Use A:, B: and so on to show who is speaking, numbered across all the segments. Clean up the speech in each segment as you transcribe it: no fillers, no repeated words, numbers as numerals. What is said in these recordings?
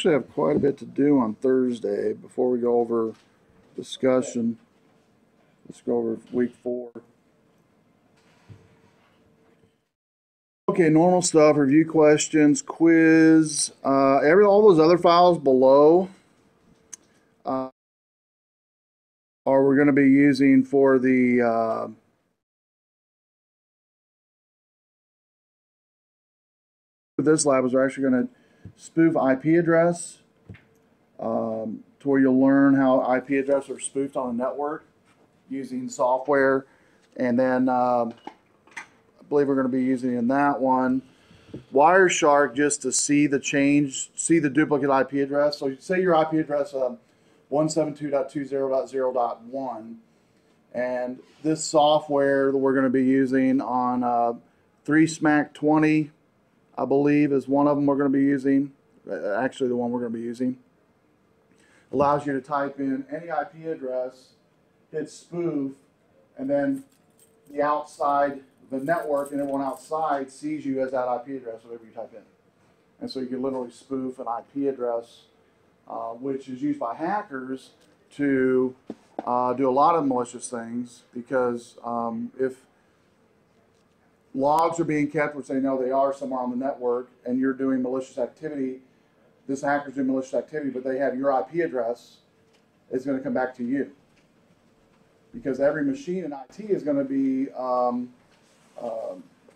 A: actually have quite a bit to do on Thursday before we go over discussion. Let's go over week 4. Okay, normal stuff, review questions, quiz, all those other files below are we're going to be using for the this lab is we're actually going to spoof IP address to where you'll learn how IP addresses are spoofed on a network using software, and then I believe we're going to be using in that one Wireshark just to see the duplicate IP address. So say your IP address 172.20.0.1, and this software that we're going to be using on 3SMAC20, I believe, is one of them we're going to be using. Actually, the one we're going to be using allows you to type in any IP address, hit spoof, and then the outside, the network and everyone outside sees you as that IP address, whatever you type in. And so you can literally spoof an IP address, which is used by hackers to do a lot of malicious things, because if logs are being kept, which they know they are somewhere on the network, and you're doing malicious activity, this hacker's doing malicious activity, but they have your IP address, it's going to come back to you. Because every machine in IT is going to be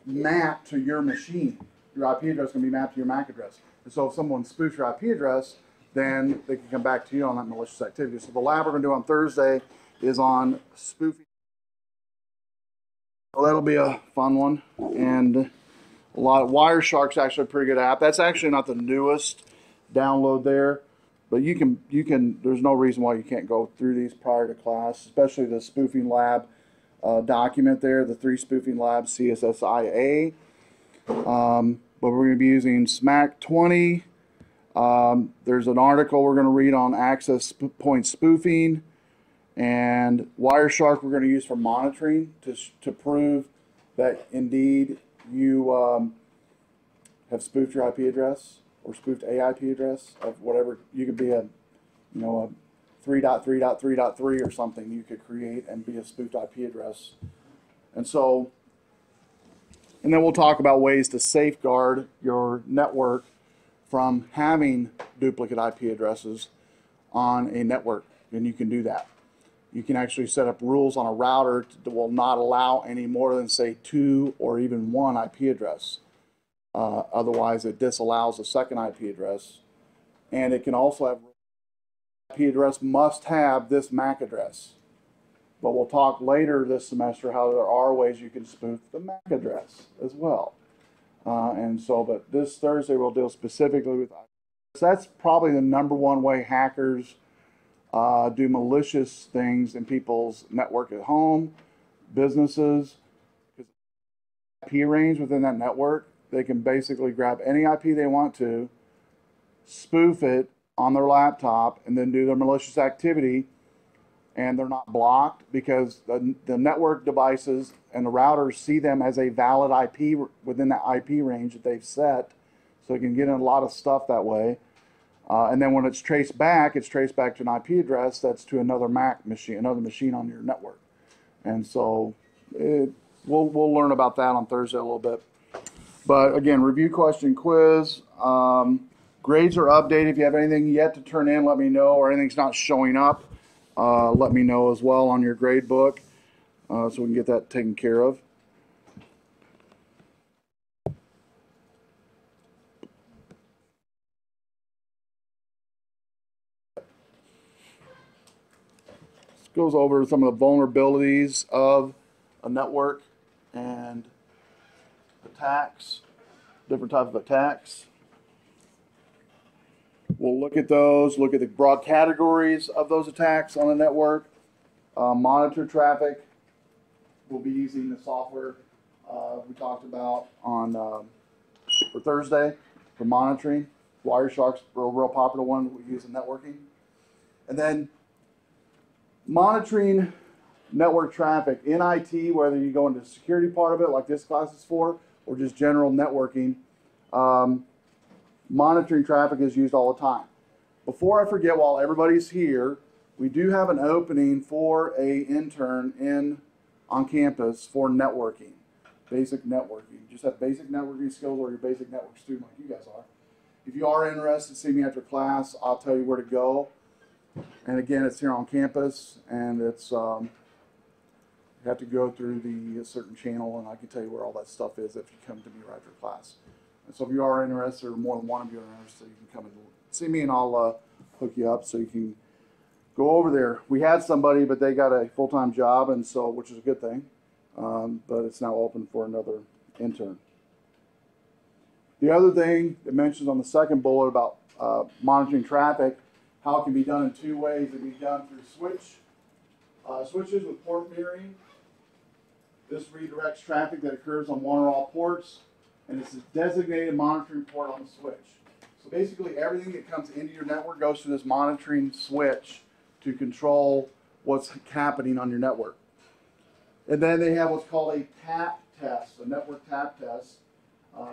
A: mapped to your machine. Your IP address is going to be mapped to your MAC address. And so if someone spoofs your IP address, then they can come back to you on that malicious activity. So the lab we're going to do on Thursday is on spoofing. Well, that'll be a fun one. And a lot of Wireshark's actually a pretty good app. That's actually not the newest download there, but you can there's no reason why you can't go through these prior to class, especially the spoofing lab document there, the 3 spoofing lab CSSIA. But we're going to be using SMAC20. There's an article we're going to read on access point spoofing, and Wireshark we're going to use for monitoring to prove that indeed you have spoofed your IP address or spoofed a IP address of whatever. You could be a 3.3.3.3 or something you could create and be a spoofed IP address. And then we'll talk about ways to safeguard your network from having duplicate IP addresses on a network, and you can do that. You can actually set up rules on a router that will not allow any more than, say, 2 or even 1 IP address. Otherwise, it disallows a second IP address. And it can also have IP address must have this MAC address. But we'll talk later this semester how there are ways you can spoof the MAC address as well. But this Thursday we'll deal specifically with IP. So that's probably the #1 way hackers do malicious things in people's network at home, businesses. Because IP range within that network, they can basically grab any IP they want to, spoof it on their laptop, and then do their malicious activity, and they're not blocked because the network devices and the routers see them as a valid IP within that IP range that they've set, so they can get in a lot of stuff that way. And then when it's traced back to an IP address that's to another MAC machine, another machine on your network. And so we'll learn about that on Thursday a little bit. But again, review question quiz. Grades are updated. If you have anything yet to turn in, let me know, or anything's not showing up, let me know as well on your grade book, so we can get that taken care of. This goes over some of the vulnerabilities of a network and attacks, different types of attacks. We'll look at those, look at the broad categories of those attacks on the network, monitor traffic. We'll be using the software we talked about on for Thursday for monitoring. Wireshark's a real popular one that we use in networking. And then monitoring network traffic in IT, whether you go into the security part of it, like this class is for, or just general networking. Monitoring traffic is used all the time. before I forget, while everybody's here, we do have an opening for an intern on campus for networking, basic networking. You just have basic networking skills or your basic network student like you guys are. If you are interested, see me after class. I'll tell you where to go. And again, it's here on campus, and it's you have to go through the certain channel, and I can tell you where all that stuff is if you come to me right after class. And so if you are interested, or more than one of you are interested, you can come and see me, and I'll hook you up so you can go over there. We had somebody, but they got a full-time job, and so, which is a good thing, but it's now open for another intern. The other thing it mentions on the second bullet about monitoring traffic, how it can be done in two ways. It can be done through switches with port mirroring. This redirects traffic that occurs on one or all ports, and it's a designated monitoring port on the switch. So basically everything that comes into your network goes to this monitoring switch to control what's happening on your network. And then they have what's called a tap test, a network tap test.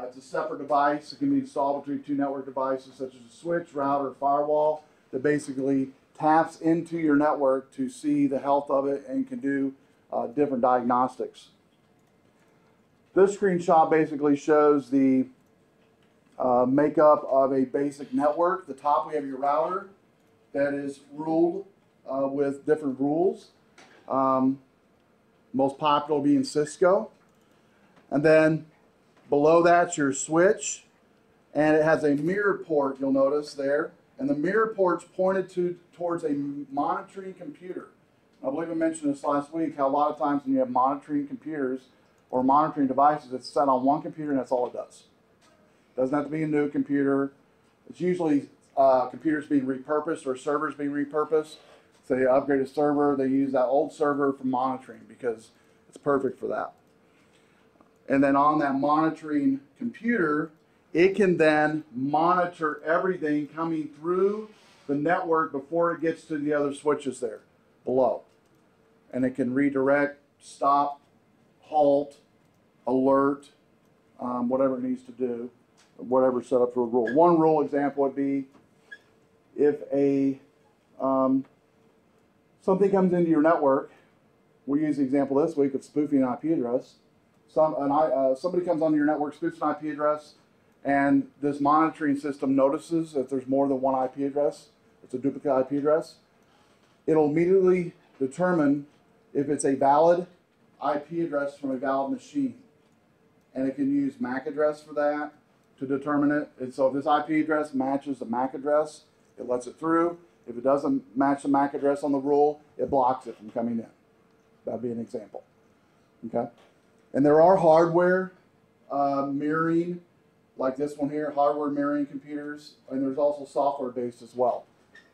A: It's a separate device. It can be installed between two network devices such as a switch, router, or firewall that basically taps into your network to see the health of it and can do different diagnostics. This screenshot basically shows the makeup of a basic network. At the top we have your router that is ruled with different rules. Most popular being Cisco. And then below that's your switch, and it has a mirror port, you'll notice there. And the mirror port's pointed towards a monitoring computer. I believe I mentioned this last week, how a lot of times when you have monitoring computers or monitoring devices, it's set on one computer and that's all it does. It doesn't have to be a new computer. It's usually computers being repurposed or servers being repurposed. So they upgrade a server, they use that old server for monitoring because it's perfect for that. And then on that monitoring computer, it can then monitor everything coming through the network before it gets to the other switches there below. And it can redirect, stop, halt, alert, whatever it needs to do, whatever set up for a rule. One rule example would be if something comes into your network. We use the example this week of spoofing an IP address. Somebody comes onto your network, spoofs an IP address, and this monitoring system notices that there's more than one IP address. It's a duplicate IP address. It'll immediately determine if it's a valid IP address from a valid machine. And it can use MAC address for that to determine it. And so if this IP address matches the MAC address, it lets it through. If it doesn't match the MAC address on the rule, it blocks it from coming in. That'd be an example. Okay? And there are hardware mirroring, like this one here, hardware mirroring computers, and there's also software-based as well.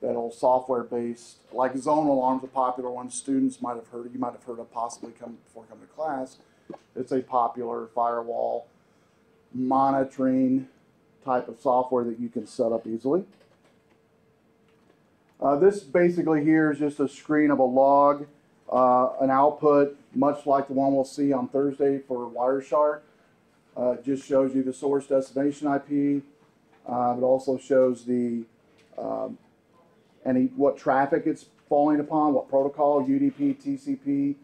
A: That'll software-based, like zone alarms, a popular one students might have heard, you might have heard of possibly before coming to class. It's a popular firewall monitoring type of software that you can set up easily. This basically here is just a screen of a log, an output, much like the one we'll see on Thursday for Wireshark. It just shows you the source destination IP. It also shows the what traffic it's falling upon, what protocol, UDP, TCP,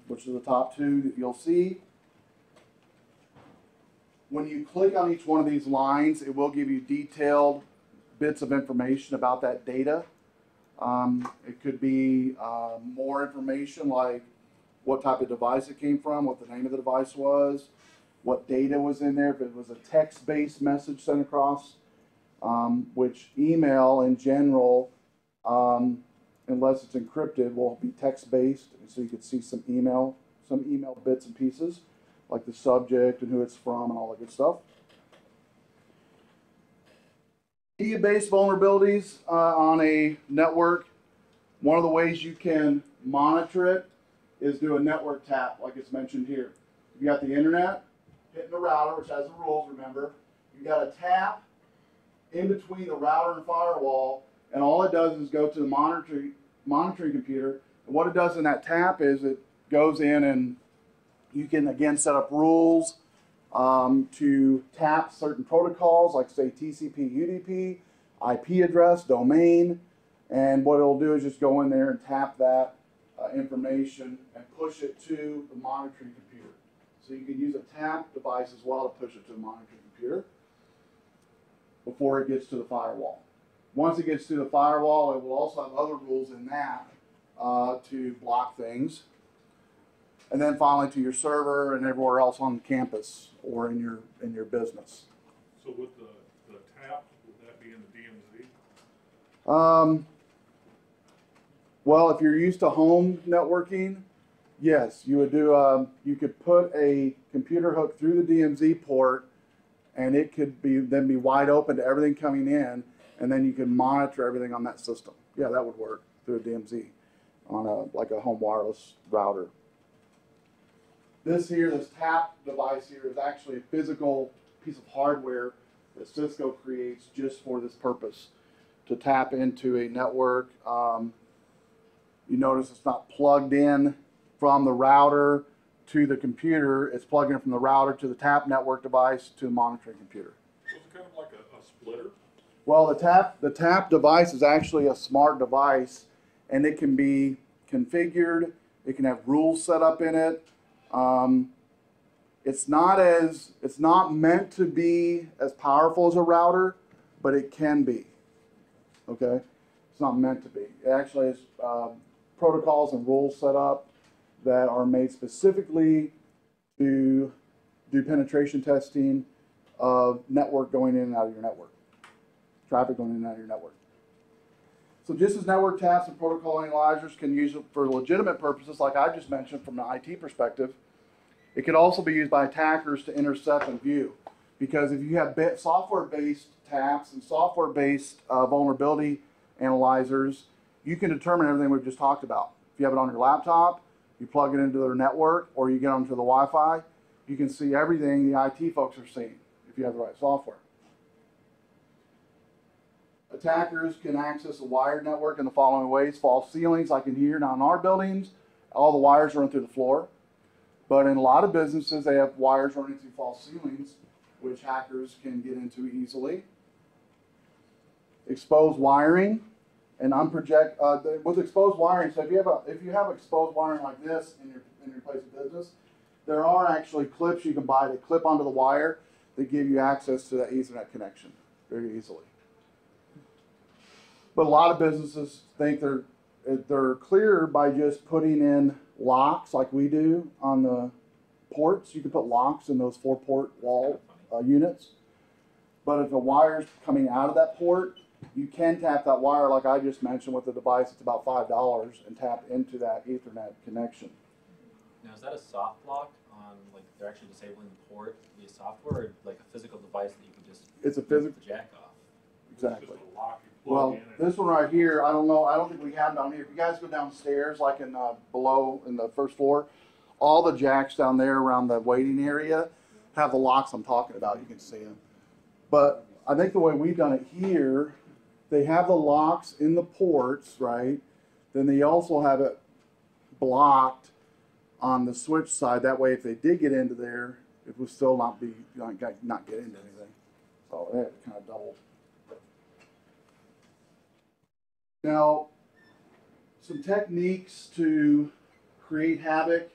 A: which are the top two that you'll see. When you click on each one of these lines, it will give you detailed bits of information about that data. It could be more information like what type of device it came from, what the name of the device was, what data was in there, if it was a text-based message sent across, which email in general, unless it's encrypted, will be text-based, so you could see some email bits and pieces, like the subject and who it's from and all that good stuff. Media-based vulnerabilities on a network. One of the ways you can monitor it is do a network tap, like it's mentioned here. You got the internet hitting the router, which has the rules, remember. You got a tap in between the router and firewall, and all it does is go to the monitoring computer. And what it does in that tap is it goes in and you can again set up rules to tap certain protocols, like say TCP, UDP, IP address, domain, and what it'll do is just go in there and tap that information and push it to the monitoring computer. So you can use a tap device as well to push it to the monitoring computer before it gets to the firewall. Once it gets to the firewall, it will also have other rules in that to block things. And then finally to your server and everywhere else on campus or in your business.
B: So with the tap, would that be in the DMZ?
A: Well, if you're used to home networking, yes, you would do. You could put a computer hook through the DMZ port, and it could then be wide open to everything coming in, and then you can monitor everything on that system. Yeah, that would work through a DMZ on like a home wireless router. This tap device here is actually a physical piece of hardware that Cisco creates just for this purpose, to tap into a network. You notice it's not plugged in from the router to the computer. It's plugged in from the router to the tap network device to the monitoring computer.
B: So it's kind of like a splitter?
A: Well, the tap device is actually a smart device, and it can be configured. It can have rules set up in it. It's not meant to be as powerful as a router, but it can be. Okay, it's not meant to be. It actually has protocols and rules set up that are made specifically to do penetration testing of network going in and out of your network, traffic going in and out of your network. So just as network taps and protocol analyzers can use it for legitimate purposes, like I just mentioned from the IT perspective, it could also be used by attackers to intercept and view. Because if you have software-based taps and software-based vulnerability analyzers, you can determine everything we've just talked about. If you have it on your laptop, you plug it into their network, or you get onto the Wi-Fi, you can see everything the IT folks are seeing if you have the right software. Attackers can access a wired network in the following ways. False ceilings, like in here. Now in our buildings, all the wires run through the floor. But in a lot of businesses, they have wires running through false ceilings, which hackers can get into easily. Exposed wiring and with exposed wiring. So if you have exposed wiring like this in your place of business, there are actually clips you can buy that clip onto the wire that give you access to that Ethernet connection very easily. But a lot of businesses think they're clear by just putting in locks like we do on the ports. You can put locks in those 4-port wall units. But if a wire's coming out of that port, you can tap that wire like I just mentioned with the device. It's about $5 and tap into that Ethernet connection.
C: Now is that a soft lock on, like they're actually disabling the port via software, or like a physical device that you can just
A: the
C: jack off?
A: Exactly.
B: Well,
A: this one right here, I don't know. I don't think we have down here. If you guys go downstairs, like in below in the first floor, all the jacks down there around the waiting area have the locks I'm talking about. You can see them. But I think the way we've done it here, they have the locks in the ports, right? Then they also have it blocked on the switch side. That way, if they did get into there, it would still not get into anything. So it kind of doubled. Now, some techniques to create havoc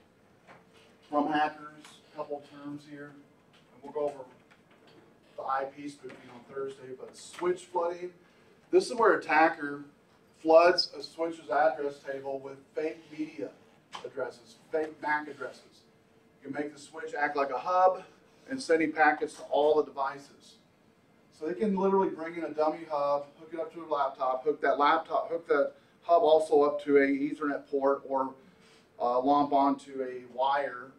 A: from hackers, a couple of terms here. And we'll go over the IP spoofing on Thursday, but switch flooding. This is where an attacker floods a switch's address table with fake media addresses, fake MAC addresses. You can make the switch act like a hub and sending packets to all the devices. So they can literally bring in a dummy hub, hook it up to a laptop, hook that hub also up to a Ethernet port or lump onto a wire.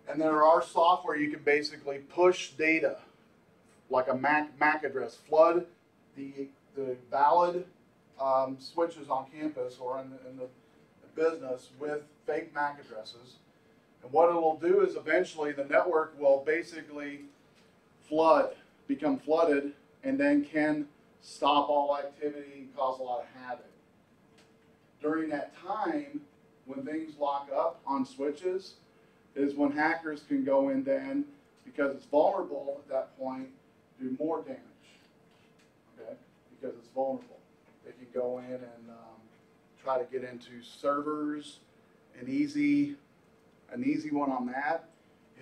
A: And there are software you can basically push data, like a MAC address, flood the valid switches on campus or in the business with fake MAC addresses. And what it will do is eventually the network will basically become flooded, and then can stop all activity and cause a lot of havoc. During that time, when things lock up on switches, is when hackers can go in then, because it's vulnerable at that point, do more damage. Okay? because it's vulnerable. They can go in and try to get into servers. An easy one on that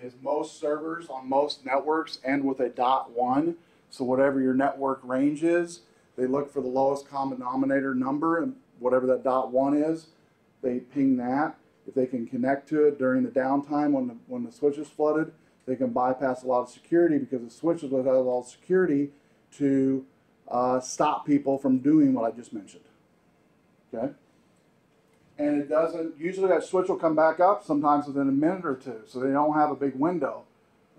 A: is most servers on most networks end with a .1. So whatever your network range is, they look for the lowest common denominator number, and whatever that .1 is, they ping that. If they can connect to it during the downtime when the switch is flooded, they can bypass a lot of security, because the switch is what has all the security to stop people from doing what I just mentioned. Okay? And it doesn't, usually that switch will come back up sometimes within a minute or two, so they don't have a big window.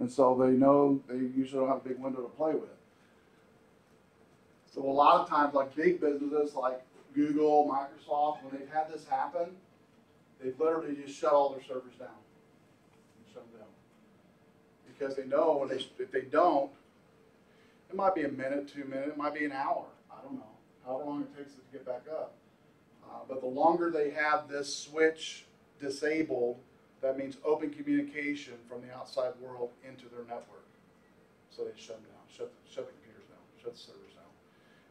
A: And so they know they usually don't have a big window to play with. So a lot of times, like big businesses like Google, Microsoft, when they've had this happen, they've literally just shut all their servers down. Shut them down. Because they know if they don't, it might be a minute, 2 minutes, it might be an hour. I don't know. However long it takes to get back up. But the longer they have this switch disabled, that means open communication from the outside world into their network. So they shut them down, shut the computers down, shut the servers down.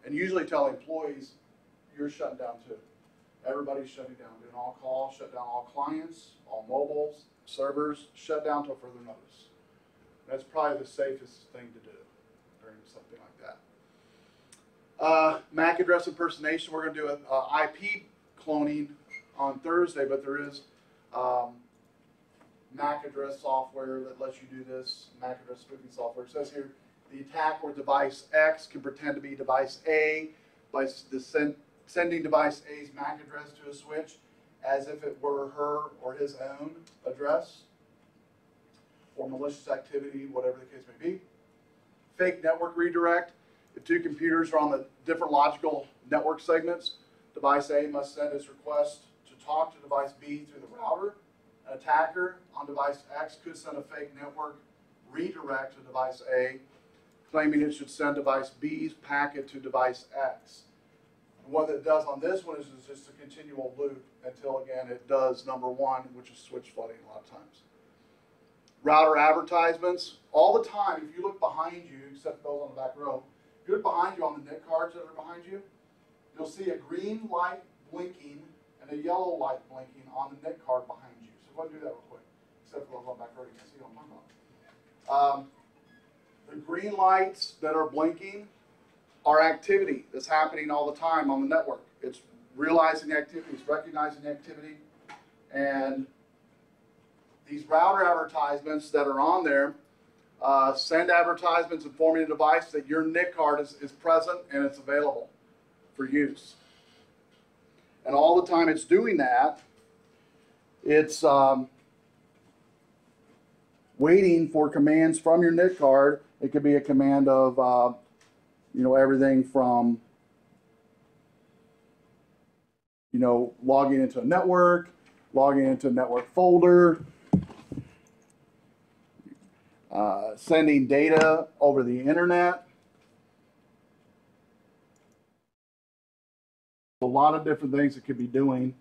A: And usually tell employees, you're shutting down too. Everybody's shutting down, doing all calls, shut down all clients, all mobiles, servers, shut down till further notice. That's probably the safest thing to do during something like that. MAC address impersonation, we're going to do an IP cloning on Thursday, but there is MAC address software that lets you do this, MAC address spoofing software. It says here, the attack where device X can pretend to be device A by sending device A's MAC address to a switch as if it were her or his own address, or malicious activity, whatever the case may be. Fake network redirect. If two computers are on the different logical network segments, device A must send its request to talk to device B through the router. An attacker on device X could send a fake network redirect to device A, claiming it should send device B's packet to device X. And what it does on this one is just a continual loop until, again, it does number one, which is switch flooding a lot of times. Router advertisements, all the time, if you look behind you, except those on the back row, if you look behind you on the NIC cards that are behind you, you'll see a green light blinking and a yellow light blinking on the NIC card behind you. So go ahead and do that real quick, except for those on the back row, you can see what I'm talking about. The green lights that are blinking are activity that's happening all the time on the network. It's realizing the activity, it's recognizing the activity, and these router advertisements that are on there send advertisements informing the device that your NIC card is present and it's available for use. And all the time it's doing that, it's waiting for commands from your NIC card. It could be a command of, everything from, logging into a network, logging into a network folder, sending data over the internet. A lot of different things it could be doing,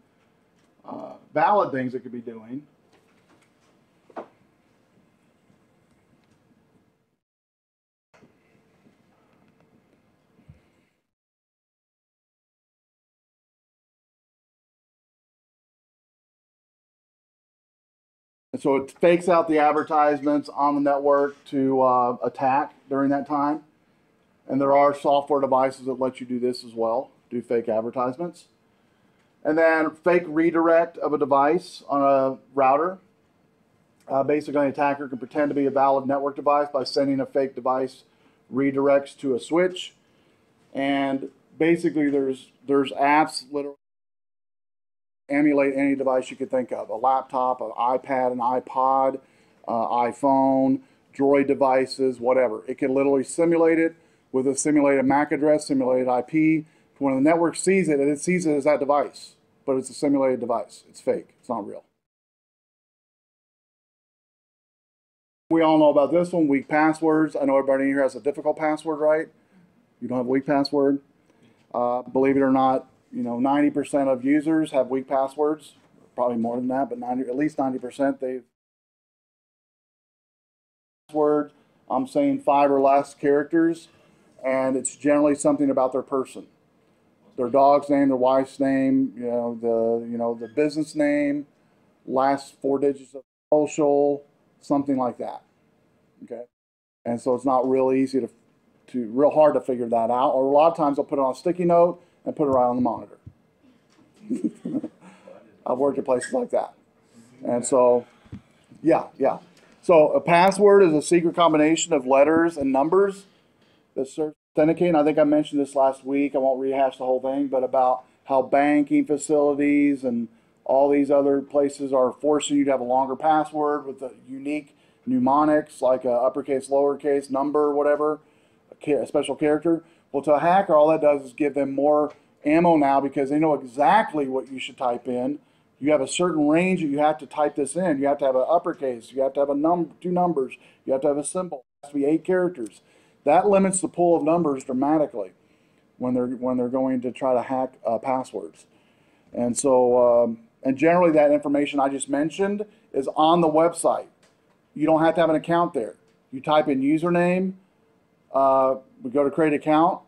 A: valid things it could be doing. And so it fakes out the advertisements on the network to attack during that time. And there are software devices that let you do this as well, do fake advertisements. And then fake redirect of a device on a router. Basically, an attacker can pretend to be a valid network device by sending a fake device redirects to a switch. And basically, there's apps literally emulate any device you could think of, a laptop, an iPad, an iPod, iPhone, Droid devices, whatever. It can literally simulate it with a simulated MAC address, simulated IP. When the network sees it, it sees it as that device, but it's a simulated device. It's fake. It's not real. We all know about this one, weak passwords. I know everybody here has a difficult password, right? You don't have a weak password. Believe it or not, 90% of users have weak passwords, probably more than that, but at least 90%. They've password, I'm saying 5 or less characters, and it's generally something about their person, their dog's name, their wife's name, the business name, last 4 digits of social, something like that. Okay, and so it's not real easy real hard to figure that out. Or a lot of times I'll put it on a sticky note and put it right on the monitor. I've worked at places like that, and so yeah. So a password is a secret combination of letters and numbers that serve to authenticate. And I think I mentioned this last week. I won't rehash the whole thing, but about how banking facilities and all these other places are forcing you to have a longer password with a unique mnemonics, like a uppercase, lowercase, number, whatever, a special character. Well, to a hacker, all that does is give them more ammo now because they know exactly what you should type in. You have a certain range that you have to type this in. You have to have an uppercase. You have to have a 2 numbers. You have to have a symbol. It has to be 8 characters. That limits the pool of numbers dramatically when they're going to try to hack passwords. And so, and generally that information I just mentioned is on the website. You don't have to have an account there. You type in username. We go to create account.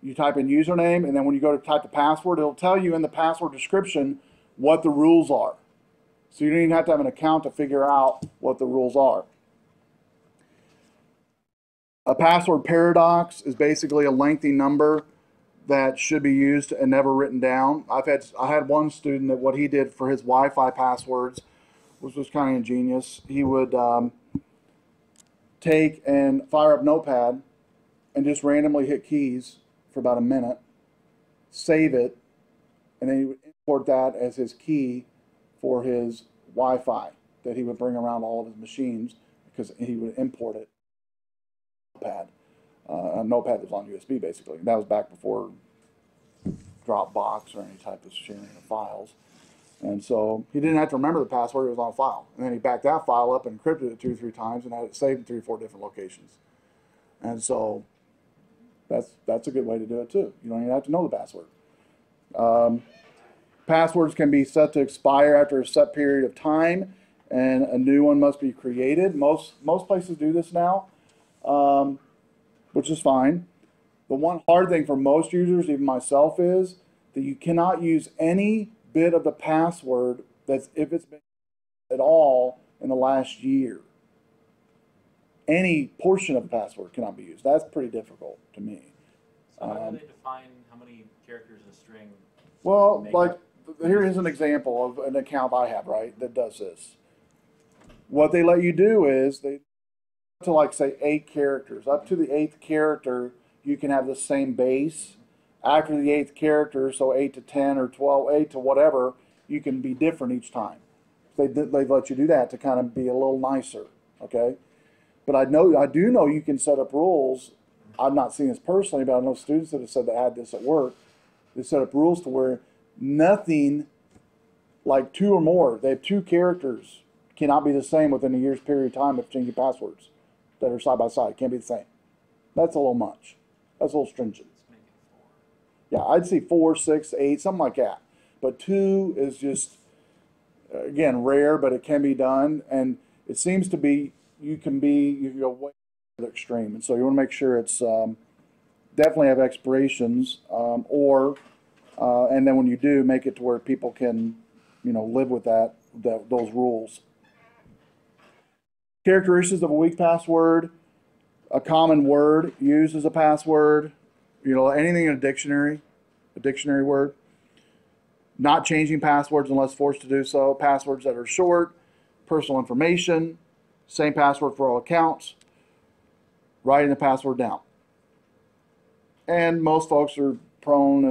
A: You type in username, and then when you go to type the password, it'll tell you in the password description what the rules are. So you don't even have to have an account to figure out what the rules are. A password paradox is basically a lengthy number that should be used and never written down. I had one student that what he did for his Wi-Fi passwords was kind of ingenious. He would take and fire up Notepad and just randomly hit keys for about a minute, save it, and then he would import that as his key for his Wi-Fi that he would bring around all of his machines because he would import it. A Notepad that was on USB basically. That was back before Dropbox or any type of sharing of files. And so he didn't have to remember the password, it was on a file. And then he backed that file up and encrypted it 2 or 3 times and had it saved in 3 or 4 different locations. And so that's a good way to do it too. You don't even have to know the password. Passwords can be set to expire after a set period of time, and a new one must be created. Most places do this now, which is fine. The one hard thing for most users, even myself, is that you cannot use any bit of the password if it's been at all in the last year. Any portion of the password cannot be used. That's pretty difficult to me.
C: So how do they define how many characters a string?
A: Well, like here is an example of an account I have, right, that does this. What they let you do is they to like say 8 characters. Up to the 8th character, you can have the same base. After the 8th character, so 8 to 10 or 12, 8 to whatever, you can be different each time. They let you do that to kind of be a little nicer, okay? But I do know you can set up rules. I've not seen this personally, but I know students that have said they had this at work. They set up rules to where nothing like 2 or more, they have 2 characters, cannot be the same within a year's period of time of changing passwords that are side by side. Can't be the same. That's a little much. That's a little stringent. Yeah, I'd say 4, 6, 8, something like that. But 2 is just, again, rare, but it can be done. And it seems to be, you can go way to the extreme. And so you want to make sure it's definitely have expirations and then when you do, make it to where people can, live with those rules. Characteristics of a weak password, a common word used as a password, anything in a dictionary word. Not changing passwords unless forced to do so. Passwords that are short, personal information, same password for all accounts, writing the password down. And most folks are prone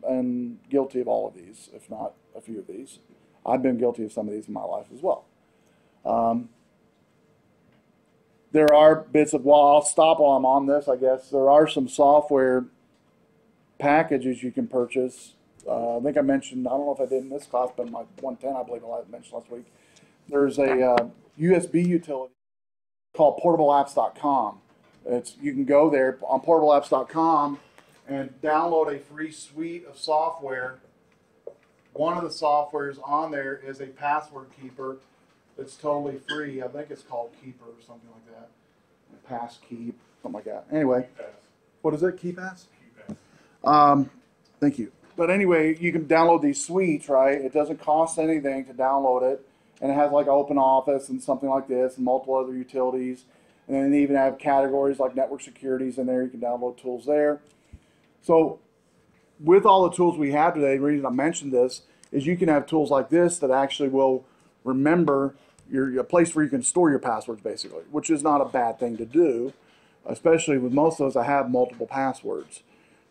A: and guilty of all of these, if not a few of these. I've been guilty of some of these in my life as well. There are bits of, I'll stop while I'm on this, I guess. There are some software packages you can purchase. I think I mentioned, I don't know if I did in this class, but in my 110, I believe I mentioned last week. There's a USB utility called portableapps.com. You can go there on portableapps.com and download a free suite of software. One of the softwares on there is a password keeper. It's totally free. I think it's called Keeper or something like that. Passkeep, something like that. Anyway, What is it? KeyPass?
B: KeyPass.
A: Thank you. But anyway, you can download these suites, right? It doesn't cost anything to download it. And it has like Open Office and something like this and multiple other utilities. And then they even have categories like network securities in there. You can download tools there. So with all the tools we have today, the reason I mentioned this is you can have tools like this that actually will remember a place where you can store your passwords, basically, which is not a bad thing to do, especially with most of those that have multiple passwords.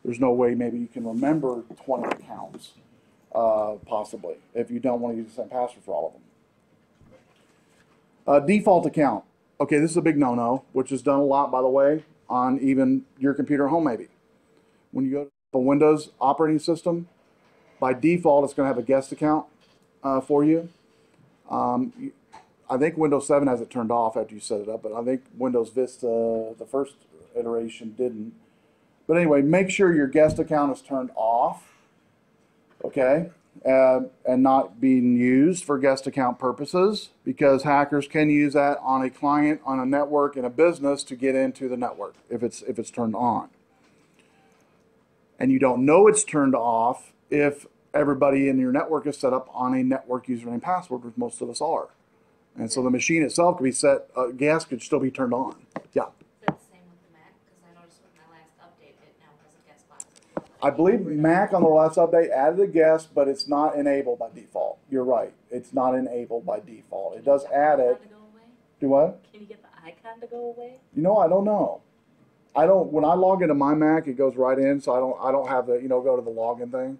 A: There's no way maybe you can remember 20 accounts, possibly, if you don't want to use the same password for all of them. Default account. Okay, this is a big no-no, which is done a lot, by the way, on even your computer at home, maybe. When you go to a Windows operating system, by default, it's going to have a guest account for you. I think Windows 7 has it turned off after you set it up, but I think Windows Vista, the first iteration, didn't. But anyway, make sure your guest account is turned off, okay, and not being used for guest account purposes, because hackers can use that on a client, on a network, in a business to get into the network if it's turned on. And you don't know it's turned off if everybody in your network is set up on a network username password, which most of us are. And so the machine itself could be set, gas could still be turned on. Yeah.
D: Is that the same with the Mac? Because I noticed with my last update, it now has a guest box as well.
A: I believe Mac on their last update added a guest, but it's not enabled by default. You're right. It's not enabled by default. It does add it.
D: Can you get the icon to go away?
A: Do what?
D: Can you get the icon to go away?
A: You know, I don't know. When I log into my Mac, it goes right in, so I don't have the, go to the login thing.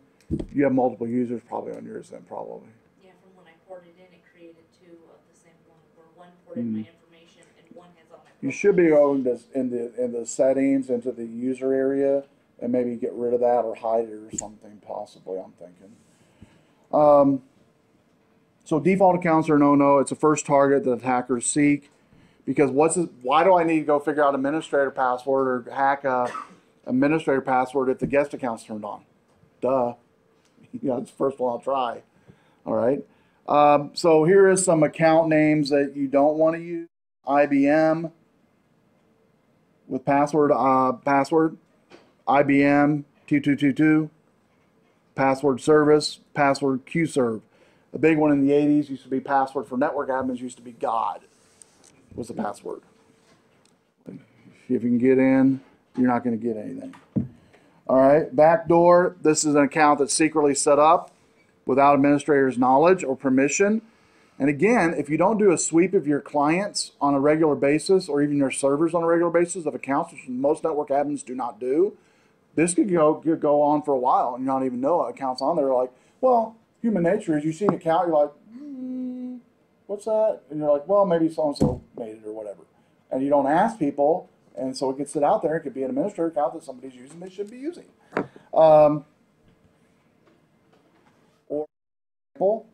A: You have multiple users probably on yours then, probably.
D: Yeah, from when I ported in, it created two of the same one, where one ported my information and one has all my.
A: You should be going to in the settings into the user area and maybe get rid of that or hide it or something possibly. I'm thinking. So default accounts are no. It's a first target that attackers seek, because why do I need to go figure out administrator password or hack a administrator password if the guest account's turned on? Duh. That's the first one I'll try. All right. So here is some account names that you don't want to use. IBM with password, IBM 2222, password service, password QServe. A big one in the 80s used to be password for network admins, used to be God was the password. If you can get in, you're not going to get anything. All right, backdoor. This is an account that's secretly set up without administrator's knowledge or permission. And again, if you don't do a sweep of your clients on a regular basis, or even your servers on a regular basis of accounts, which most network admins do not do, this could go on for a while and you not even know accounts on there. Like, well, human nature is you see an account, you're like, what's that? And you're like, well, maybe so-and-so made it or whatever. And you don't ask people, and so it gets it out there. It could be an administrator account that somebody's using they should be using. Or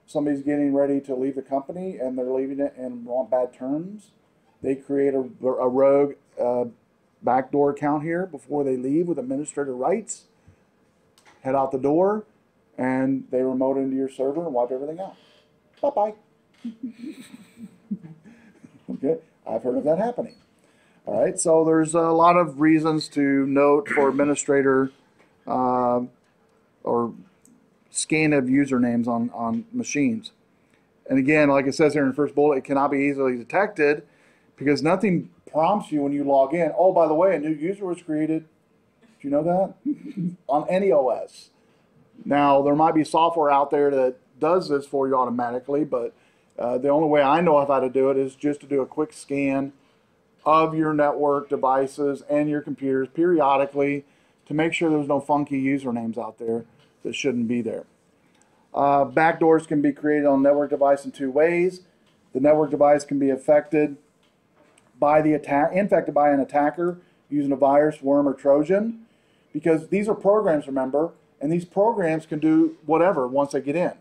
A: somebody's getting ready to leave the company and they're leaving it in bad terms. They create a rogue backdoor account here before they leave with administrator rights, head out the door, and they remote into your server and wipe everything out. Bye-bye. Okay, I've heard of that happening. All right, so there's a lot of reasons to note for administrator or scan of usernames on machines. And again, like it says here in the first bullet, it cannot be easily detected because nothing prompts you when you log in. Oh, by the way, a new user was created. Do you know that? On any OS. Now, there might be software out there that does this for you automatically, but the only way I know how to do it is just to do a quick scan of your network devices and your computers periodically to make sure there's no funky usernames out there that shouldn't be there. Backdoors can be created on a network device in two ways. The network device can be infected by an attacker using a virus, worm, or Trojan, because these are programs, remember, and these programs can do whatever once they get in.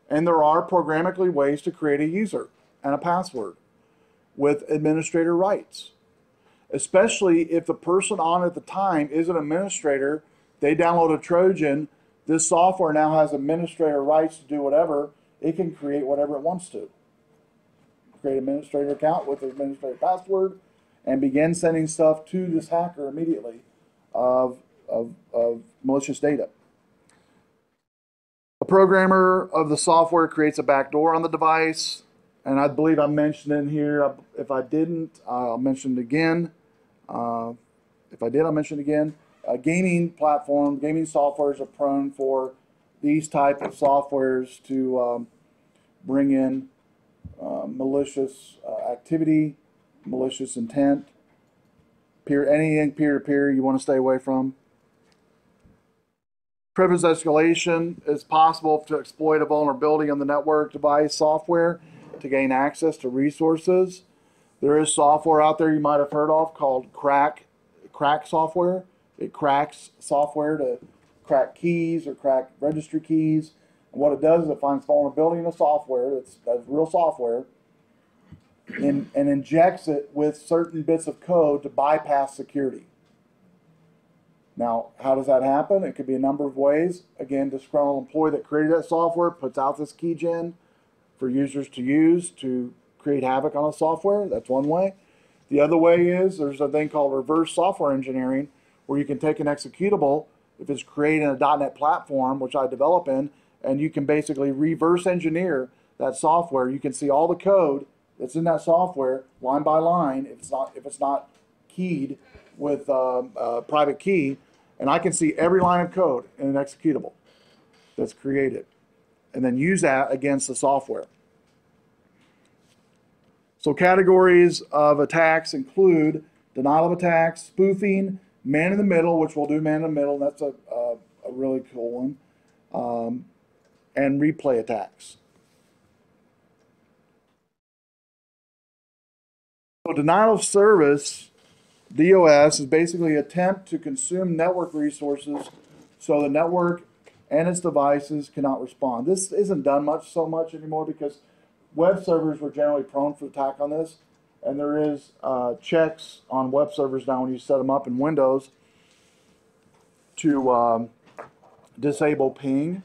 A: And there are programmatically ways to create a user and a password with administrator rights, especially if the person on at the time is an administrator. They download a Trojan. This software now has administrator rights to do whatever. It can create whatever it wants to. Create an administrator account with an administrator password and begin sending stuff to this hacker immediately of malicious data. A programmer of the software creates a backdoor on the device, and I believe I mentioned in here. If I didn't, I'll mention it again. If I did, I'll mention it again. Gaming platform, gaming softwares are prone for these type of softwares to bring in malicious activity, malicious intent, anything peer-to-peer you want to stay away from. Privilege escalation is possible to exploit a vulnerability on the network device software to gain access to resources. There is software out there you might have heard of called crack software. It cracks software to crack keys or crack registry keys. And what it does is it finds vulnerability in the software, that's real software, and injects it with certain bits of code to bypass security. Now, how does that happen? It could be a number of ways. Again, disgruntled employee that created that software puts out this key gen for users to use to create havoc on a software. That's one way. The other way is there's a thing called reverse software engineering, where you can take an executable, if it's created in a .NET platform, which I develop in, and you can basically reverse engineer that software. You can see all the code that's in that software line by line if it's not keyed with a private key, and I can see every line of code in an executable that's created, and then use that against the software. So categories of attacks include denial of attacks, spoofing, man in the middle, which we'll do man in the middle, that's a really cool one, and replay attacks. So denial of service, DOS, is basically an attempt to consume network resources so the network and its devices cannot respond. This isn't done so much anymore because web servers were generally prone for attack on this, and there is checks on web servers now when you set them up in Windows to disable ping,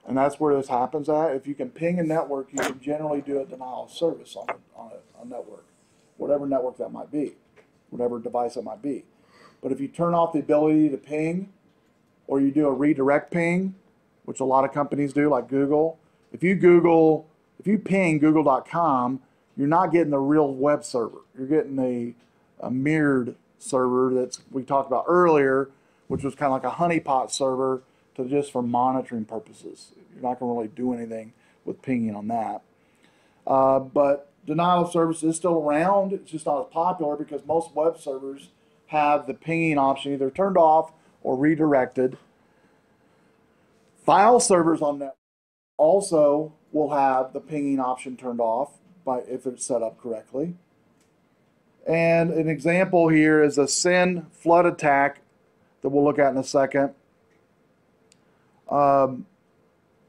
A: and that's where this happens at. If you can ping a network, you can generally do a denial of service on a network, whatever network that might be, whatever device it might be. But if you turn off the ability to ping, or you do a redirect ping, which a lot of companies do, like Google, if you ping google.com, you're not getting the real web server. You're getting a mirrored server that we talked about earlier, which was kind of like a honeypot server just for monitoring purposes. You're not going to really do anything with pinging on that. But denial of service is still around. It's just not as popular because most web servers have the pinging option either turned off or redirected. File servers on that also will have the pinging option turned off if it's set up correctly. And an example here is a SYN flood attack that we'll look at in a second. And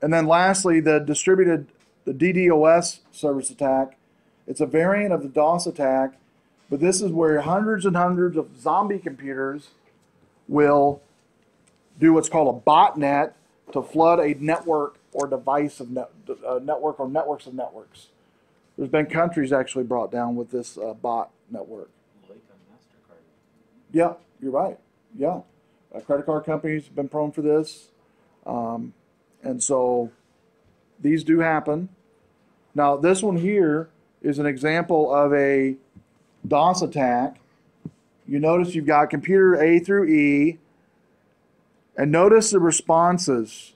A: then lastly, the DDoS service attack. It's a variant of the DOS attack, but this is where hundreds and hundreds of zombie computers will do what's called a botnet to flood a network or device of network or networks of networks. There's been countries actually brought down with this bot network.
C: Like a MasterCard.
A: Yeah, you're right. Yeah. Credit card companies have been prone for this. And so these do happen. Now, this one here is an example of a DOS attack. You notice you've got computer A through E, and notice the responses.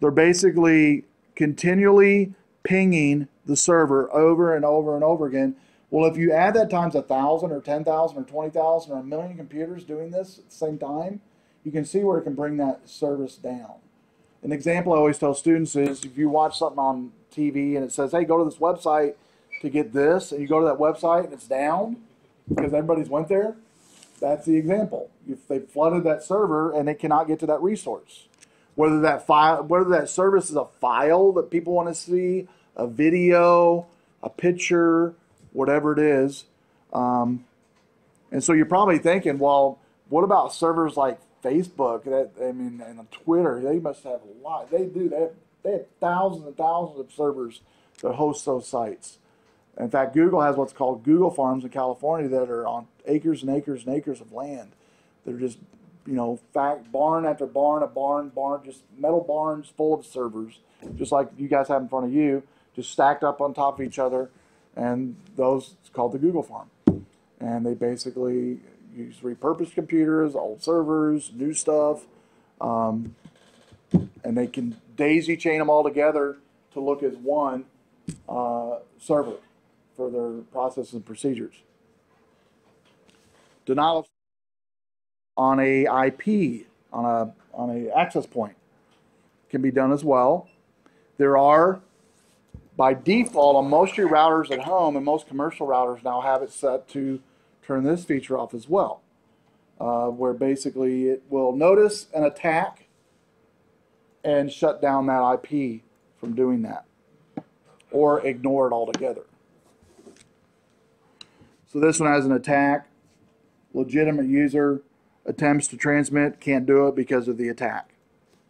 A: They're basically continually pinging the server over and over and over again. Well, if you add that times 1,000 or 10,000 or 20,000 or 1,000,000 computers doing this at the same time, you can see where it can bring that service down. An example I always tell students is if you watch something on TV and it says, hey, go to this website to get this, and you go to that website and it's down because everybody's went there, that's the example. If they flooded that server and it cannot get to that resource. Whether that service is a file that people want to see, a video, a picture, whatever it is. And so you're probably thinking, well, what about servers like Facebook, and Twitter? They must have a lot. They do. They have thousands and thousands of servers that host those sites. In fact, Google has what's called Google Farms in California that are on acres and acres and acres of land They're just, barn after barn, just metal barns full of servers, just like you guys have in front of you, just stacked up on top of each other, and those it's called the Google farm. And they basically use repurposed computers, old servers, new stuff, and they can daisy chain them all together to look as one server for their processes and procedures. Denial of on a IP, on a access point, can be done as well. There are, by default, on most of your routers at home, and most commercial routers now have it set to turn this feature off as well, where basically it will notice an attack and shut down that IP from doing that, or ignore it altogether. So this one has an attack. Legitimate user attempts to transmit, can't do it because of the attack.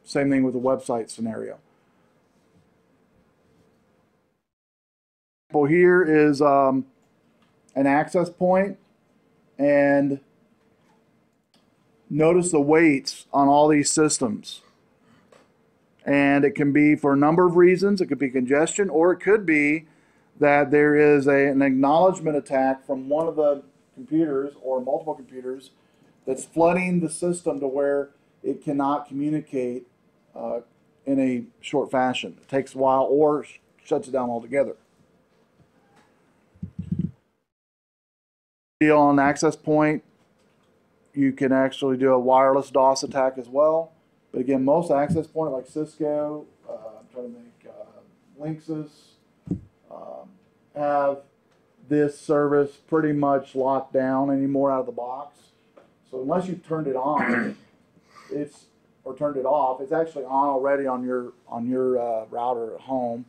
A: Same thing with the website scenario. Well, here is an access point, and notice the weights on all these systems. And it can be for a number of reasons. It could be congestion, or it could be that there is an acknowledgement attack from one of the computers or multiple computers that's flooding the system to where it cannot communicate in a short fashion. It takes a while or shuts it down altogether. Deal on access point, you can actually do a wireless DOS attack as well. But again, most access point like Cisco, I'm trying to think, Linksys, have this service pretty much locked down anymore out of the box. So unless you've turned it on, or turned it off, it's actually on already on your router at home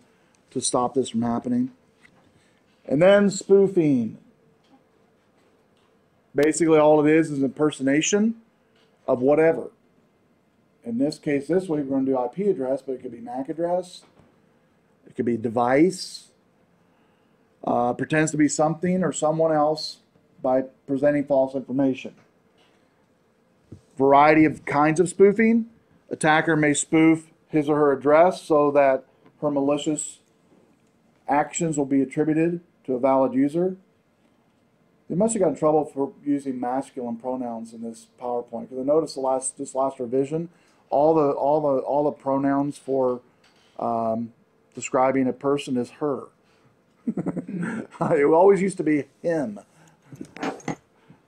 A: to stop this from happening. And then spoofing. Basically all it is impersonation of whatever. In this case, this week we're going to do IP address, but it could be MAC address. It could be device. Pretends to be something or someone else by presenting false information. Variety of kinds of spoofing. Attacker may spoof his or her address so that her malicious actions will be attributed to a valid user. They must have got in trouble for using masculine pronouns in this PowerPoint, because I noticed this last revision, all the pronouns for describing a person is her. It always used to be him.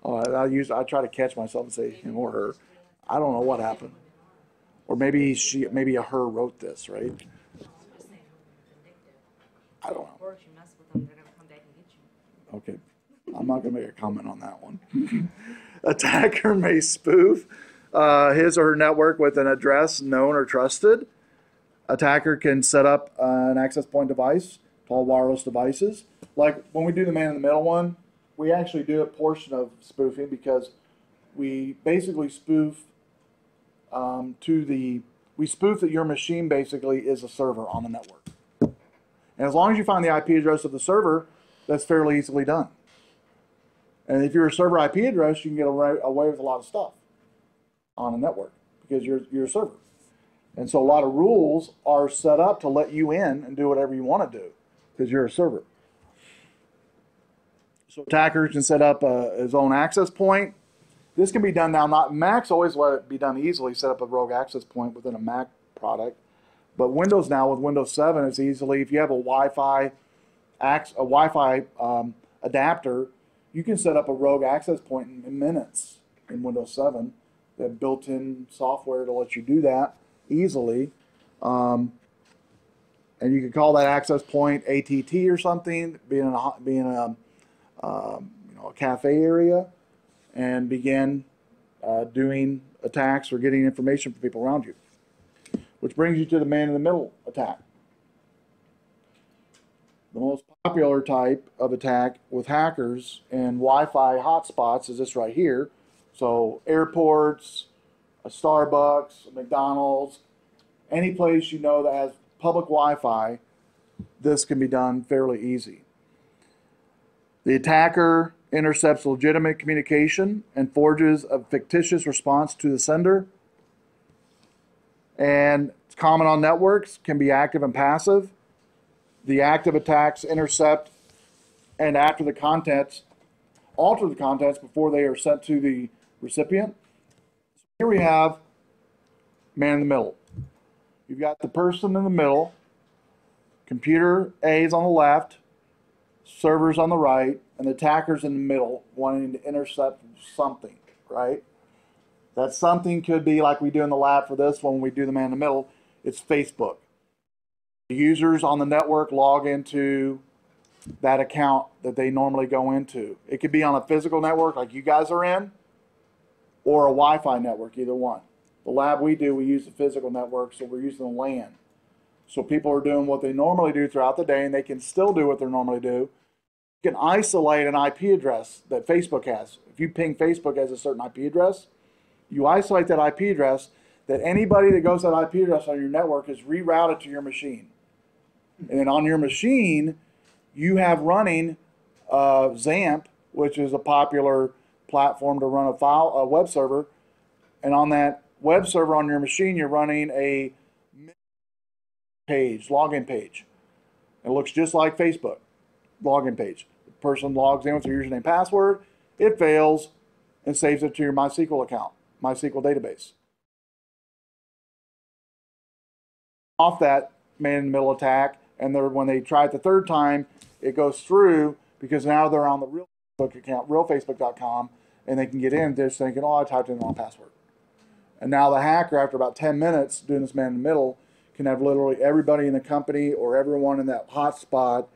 A: I try to catch myself and say him or her. I don't know what happened, or maybe maybe a her wrote this, right? I don't know.
D: Or if you mess with them, they're gonna come back and get you.
A: Okay. I'm not going to make a comment on that one. Attacker may spoof his or her network with an address known or trusted. Attacker can set up an access point device called wireless devices. Like when we do the man in the middle one, we actually do a portion of spoofing because we basically spoof we spoof that your machine basically is a server on the network. And as long as you find the IP address of the server, that's fairly easily done. And if you're a server IP address, you can get away with a lot of stuff on a network because you're a server. And so a lot of rules are set up to let you in and do whatever you want to do because you're a server. So attackers can set up his own access point. This can be done now. Macs always let it be done easily, set up a rogue access point within a Mac product. But Windows now, with Windows 7, it's easily, if you have a Wi-Fi adapter, you can set up a rogue access point in minutes in Windows 7. They have built-in software to let you do that easily. And you can call that access point ATT or something, being a cafe area, and begin doing attacks or getting information from people around you. Which brings you to the man-in-the-middle attack. The most popular type of attack with hackers and Wi-Fi hotspots is this right here. So airports, a Starbucks, a McDonald's, any place you know that has public Wi-Fi, this can be done fairly easy. The attacker intercepts legitimate communication and forges a fictitious response to the sender. And it's common on networks, can be active and passive. The active attacks intercept and after the contents, alter the contents before they are sent to the recipient. Here we have man in the middle. You've got the person in the middle, computer A is on the left, servers on the right, and the attacker's in the middle wanting to intercept something, right? That something could be like we do in the lab for this one when we do the man in the middle, it's Facebook. The users on the network log into that account that they normally go into. It could be on a physical network like you guys are in, or a Wi-Fi network, either one. The lab we do, we use the physical network, so we're using the LAN. So people are doing what they normally do throughout the day, and they can still do what they normally do. You can isolate an IP address that Facebook has. If you ping Facebook as a certain IP address, you isolate that IP address, that anybody that goes to that IP address on your network is rerouted to your machine. And then on your machine, you have running XAMPP, which is a popular platform to run a web server. And on that web server on your machine, you're running a page, login page. It looks just like Facebook, login page. The person logs in with their username and password, it fails, and saves it to your MySQL account, MySQL database. Off that man-in-the-middle attack, and when they try it the third time, it goes through because now they're on the real Facebook account, realfacebook.com, and they can get in just thinking, oh, I typed in the wrong password. And now the hacker, after about 10 minutes doing this man-in-the-middle, can have literally everybody in the company or everyone in that hotspot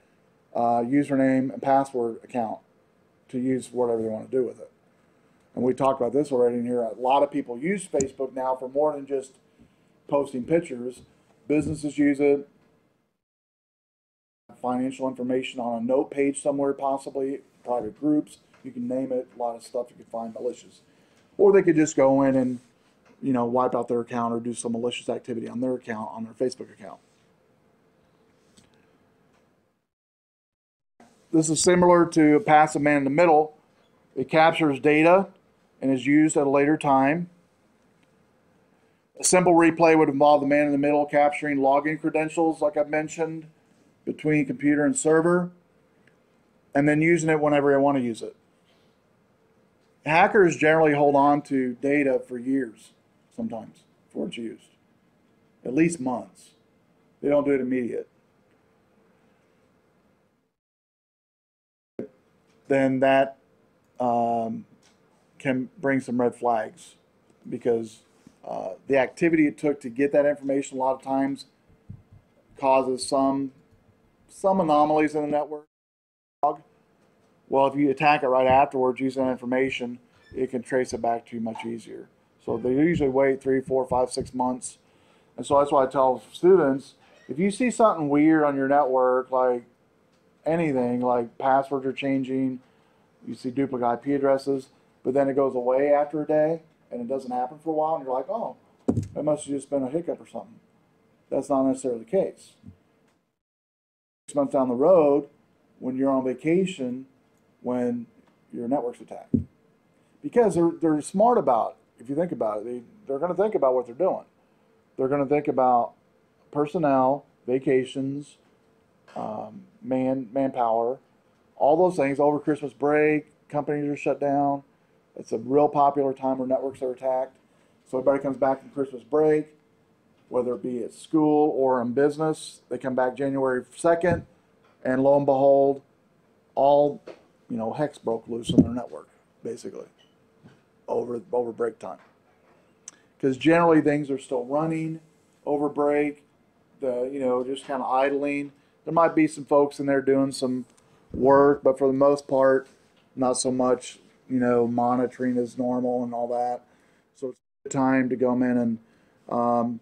A: username and password account to use whatever they want to do with it. And we talked about this already in here. A lot of people use Facebook now for more than just posting pictures. Businesses use it. Financial information on a note page somewhere, possibly private groups. You can name it. A lot of stuff you can find malicious. Or they could just go in and wipe out their account or do some malicious activity on their account, on their Facebook account. This is similar to a passive man in the middle. It captures data and is used at a later time. A simple replay would involve the man in the middle capturing login credentials, like I've mentioned, between computer and server, and then using it whenever I want to use it. Hackers generally hold on to data for years, sometimes, before it's used. At least months. They don't do it immediate. Then that can bring some red flags because the activity it took to get that information a lot of times causes some anomalies in the network. Well, if you attack it right afterwards using that information, it can trace it back to you much easier. So they usually wait 3, 4, 5, 6 months. And so that's why I tell students, if you see something weird on your network, like anything, like passwords are changing, you see duplicate IP addresses, but then it goes away after a day and it doesn't happen for a while, and you're like, oh, that must have just been a hiccup or something. That's not necessarily the case. 6 months down the road, when you're on vacation, when your network's attacked. Because they're smart about it. If you think about it, they're going to think about what they're doing. They're going to think about personnel, vacations, manpower, all those things. Over Christmas break, companies are shut down. It's a real popular time where networks are attacked. So everybody comes back from Christmas break, whether it be at school or in business. They come back January 2nd, and lo and behold, all hex broke loose in their network, basically, over break time. Because generally things are still running over break, just kind of idling. There might be some folks in there doing some work, but for the most part, not so much, monitoring as normal and all that. So it's a good time to go in and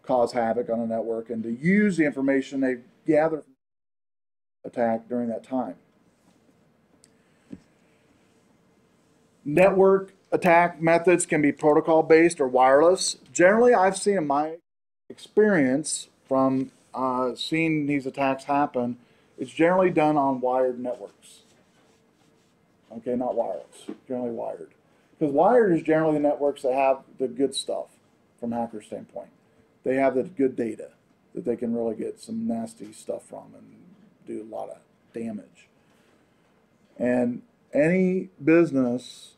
A: cause havoc on a network and to use the information they gather from the attack during that time. Network attack methods can be protocol-based or wireless. Generally, I've seen in my experience from seeing these attacks happen, it's generally done on wired networks. Okay, not wireless, generally wired. Because wired is generally the networks that have the good stuff from hacker standpoint. They have the good data that they can really get some nasty stuff from and do a lot of damage. And any business,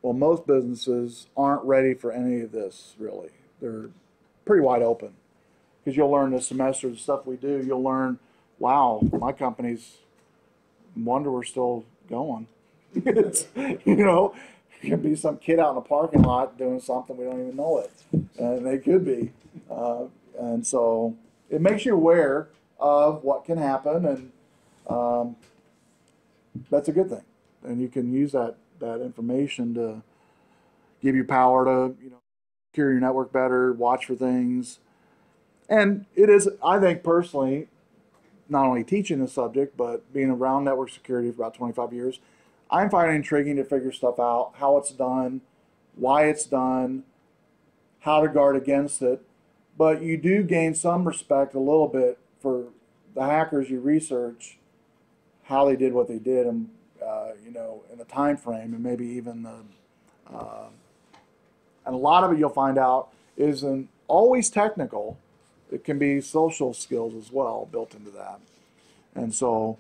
A: well, most businesses aren't ready for any of this, really. They're pretty wide open. Because you'll learn this semester, the stuff we do, you'll learn, wow, my company's, wonder we're still going. It's, you know, it could be some kid out in the parking lot doing something, we don't even know it. And they could be. And so it makes you aware of what can happen, and that's a good thing. And you can use that information to give you power to, secure your network better, watch for things. And it is, I think personally, not only teaching the subject, but being around network security for about 25 years, I'm finding it intriguing to figure stuff out, how it's done, why it's done, how to guard against it. But you do gain some respect a little bit for the hackers you research, how they did what they did, and in the time frame, and maybe even and a lot of it you'll find out isn't always technical. It can be social skills as well built into that. And so,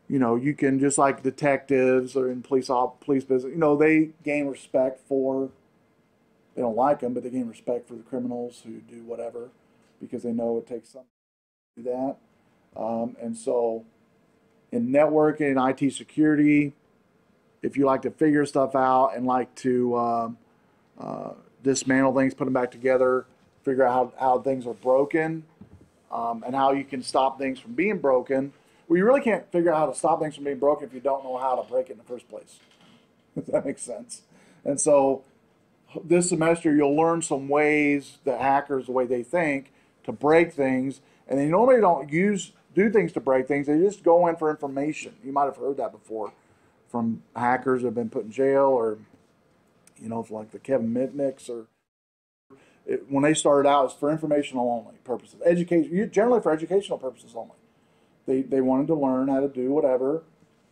A: you can, just like detectives or in police business, they gain respect for, they don't like them, but they gain respect for the criminals who do whatever, because they know it takes something to do that. And so in networking and IT security, if you like to figure stuff out and like to dismantle things, put them back together, figure out how things are broken, and how you can stop things from being broken. Well, you really can't figure out how to stop things from being broken if you don't know how to break it in the first place. If that makes sense. And so this semester you'll learn some ways that hackers, the way they think, to break things. And they normally don't do things to break things. They just go in for information. You might have heard that before from hackers that have been put in jail, or like the Kevin Mitnicks, or when they started out, it's for informational only purposes. Generally for educational purposes only. They wanted to learn how to do whatever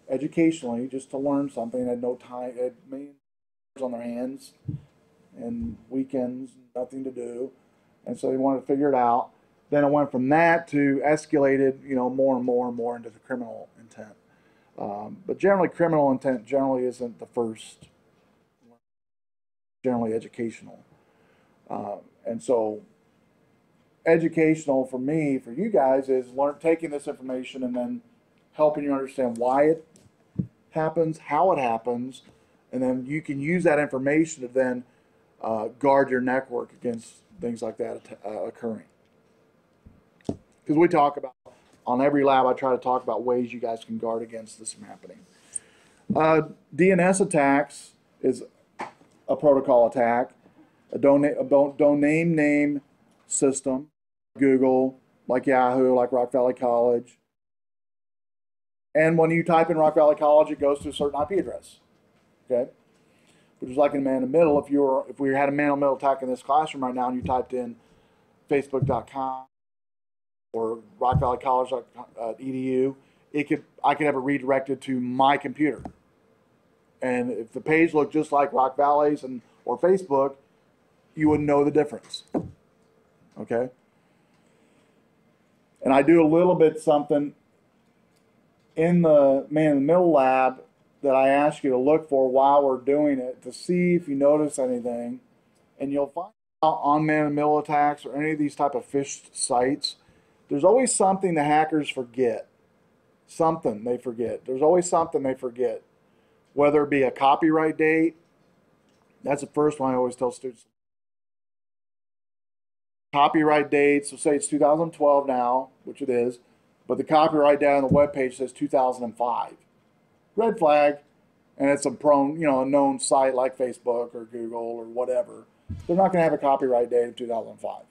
A: educationally, just to learn something. They had no time, had millions on their hands and weekends, nothing to do. And so they wanted to figure it out. Then it went from that to escalated, more and more and more into the criminal intent. But generally, criminal intent generally isn't the first. Generally educational. And so educational for me, for you guys, is taking this information and then helping you understand why it happens, how it happens, and then you can use that information to then guard your network against things like that occurring. Because we talk about, on every lab, I try to talk about ways you guys can guard against this from happening. DNS attacks is a protocol attack, a domain name system, Google, like Yahoo, like Rock Valley College. And when you type in Rock Valley College, it goes to a certain IP address. Okay? Which is like in man in the middle. If we had a man in the middle attack in this classroom right now and you typed in facebook.com or rockvalleycollege.edu, I could have it redirected to my computer. And if the page looked just like Rock Valley's or Facebook, you wouldn't know the difference. Okay? And I do a little bit something in the man in the middle lab that I ask you to look for while we're doing it to see if you notice anything. And you'll find out on man in the middle attacks or any of these type of phished sites, there's always something the hackers forget. Something they forget. There's always something they forget. Whether it be a copyright date, that's the first one I always tell students. Copyright date, so say it's 2012 now, which it is, but the copyright date on the webpage says 2005. Red flag, and it's a a known site like Facebook or Google or whatever. They're not going to have a copyright date of 2005.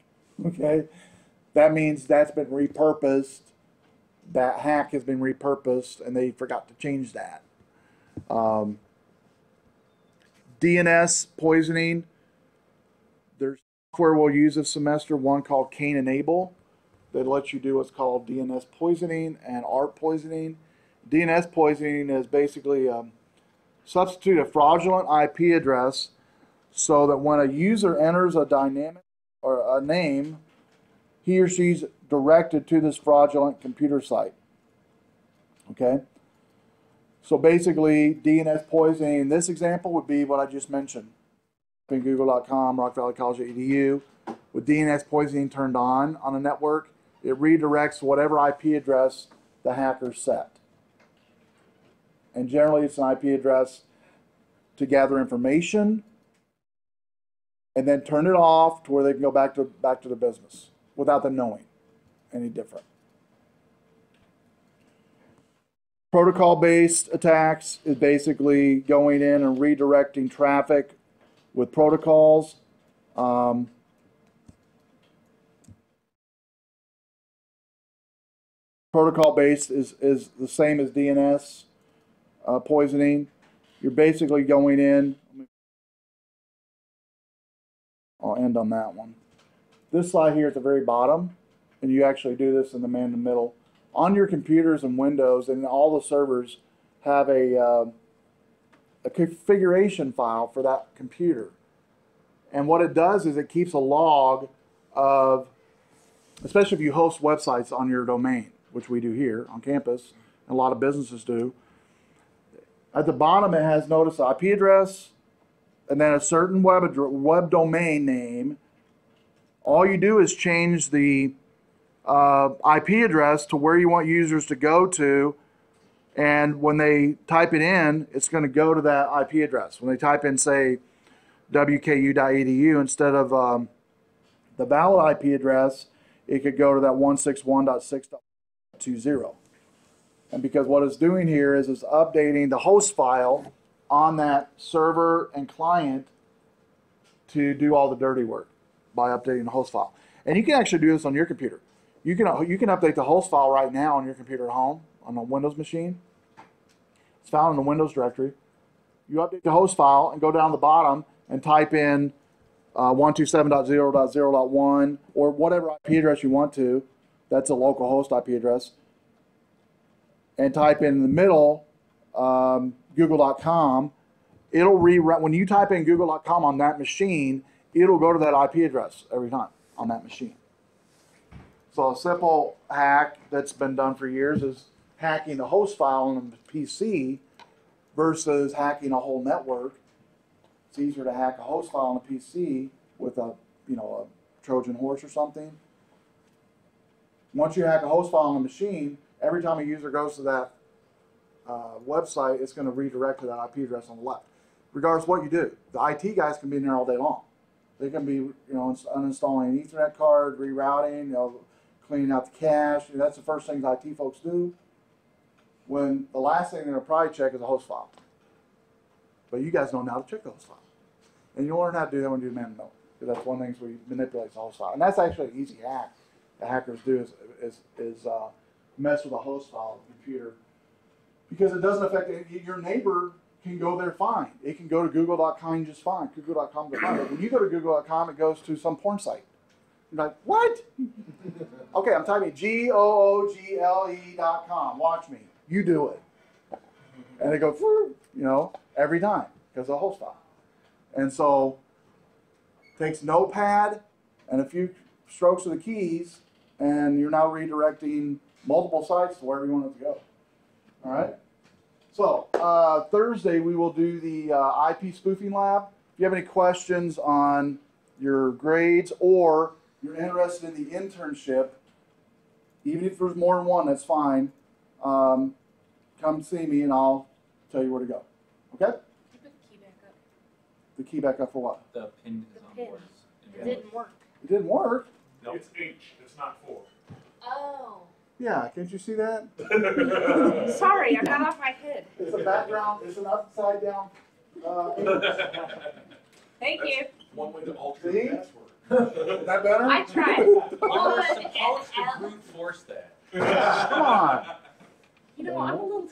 A: Okay? That means that's been repurposed. That hack has been repurposed, and they forgot to change that. DNS poisoning. There's software we'll use this semester, one called Cain Enable, that lets you do what's called DNS poisoning and ARP poisoning. DNS poisoning is basically substitute a fraudulent IP address so that when a user enters a dynamic or a name, he or she's directed to this fraudulent computer site. Okay? So basically, DNS poisoning in this example would be what I just mentioned. In google.com, rockvalleycollege.edu, with DNS poisoning turned on a network, it redirects whatever IP address the hacker set. And generally, it's an IP address to gather information and then turn it off to where they can go back to the business without them knowing any different. Protocol-based attacks is basically going in and redirecting traffic with protocols. Protocol-based is the same as DNS poisoning. You're basically going in. I'll end on that one. This slide here at the very bottom, and you actually do this in the man in the middle. On your computers and Windows and all the servers have a configuration file for that computer. And what it does is it keeps a log of, especially if you host websites on your domain, which we do here on campus, and a lot of businesses do. At the bottom it has, notice, the IP address, and then a certain web domain name. All you do is change the IP address to where you want users to go to, and when they type it in, it's going to go to that IP address. When they type in, say, wku.edu, instead of the valid IP address, it could go to that 161.6.20. And because what it's doing here is it's updating the host file on that server and client to do all the dirty work by updating the host file. And you can actually do this on your computer. You can update the host file right now on your computer at home, on a Windows machine. It's found in the Windows directory. You update the host file and go down the bottom and type in 127.0.0.1 or whatever IP address you want to. That's a local host IP address. And type in the middle google.com. It'll rewrite, when you type in google.com on that machine, it'll go to that IP address every time on that machine. So a simple hack that's been done for years is hacking the host file on the PC versus hacking a whole network. It's easier to hack a host file on a PC with a Trojan horse or something. Once you hack a host file on a machine, every time a user goes to that website, it's going to redirect to that IP address on the left. Regardless of what you do, the IT guys can be in there all day long. They can be, uninstalling an Ethernet card, rerouting, cleaning out the cache. That's the first things IT folks do. When the last thing they're going to probably check is a host file. But you guys don't know how to check the host file. And you'll learn how to do that when you do man-to-man. Because that's one of the things we manipulate the host file. And that's actually an easy hack that hackers do is mess with a host file of the computer. Because it doesn't affect your neighbor can go there fine. It can go to google.com just fine. Google.com goes fine. But when you go to google.com, it goes to some porn site. You're like, what? Okay, I'm typing google.com. Watch me. You do it. And it goes, every time because of the host file. And so it takes Notepad and a few strokes of the keys, and you're now redirecting multiple sites to wherever you want it to go. All right? So Thursday we will do the IP spoofing lab. If you have any questions on your grades or you're interested in the internship, even if there's more than one, that's fine. Come see me and I'll tell you where to go. Okay?
D: You put the key back up.
A: The key back up for what?
C: The pin is
D: The
C: on
D: pin.
C: board.
D: It didn't work.
A: It didn't work.
B: No, it's H, it's not 4.
D: Oh.
A: Yeah, can't you see that?
D: Sorry, I got off my head.
A: It's a background, it's an upside down.
D: Thank you.
B: One way to alter
A: See?
B: the password.
A: Is that better?
D: I tried.
C: You were supposed to brute force that.
A: Come on.
D: I'm a little